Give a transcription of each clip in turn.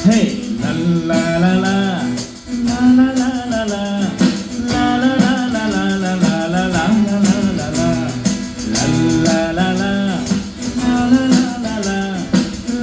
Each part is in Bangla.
Hey, la la la la, la la la la la, la la la la la la la la la la la la, la la la la, la la la la la,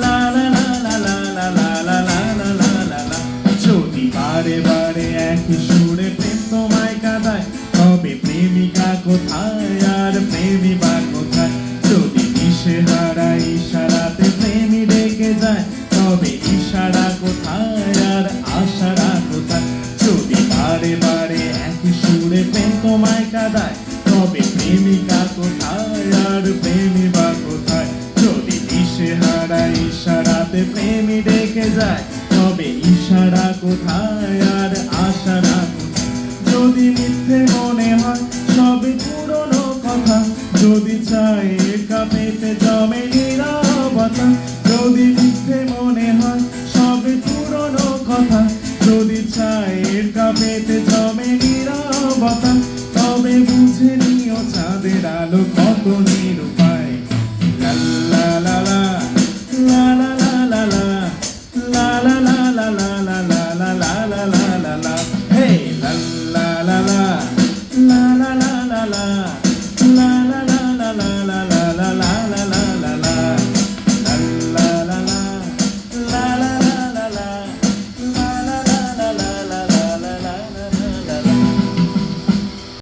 la la la la la la la la la la la la. যদি বারে বারে একই সুরে প্রেম তোমায় কাঁদায়, তবে প্রেমিকা কোথায় আর প্রেমী বা কোথায়? যদি দিশেহারা ইশারাতে প্রেমী ডেকে যায়, তবে ইশারা কোথায় আর আশারা কোথায়? যদি বারে বারে একই সুরে প্রেম তোমায় কাঁদায়, তবে প্রেমিকা কোথায় আর প্রেমী বা কোথায়? যদি দিশেহারা ইশারাতে প্রেমী ডেকে যায়, তবে ইশারা কোথায় আর আশারা কোথায়? যদি মিথ্যে মনে হয় সবই পুরনো কথা, যদি চাই একা পেতে জমে নীরবতা, যদি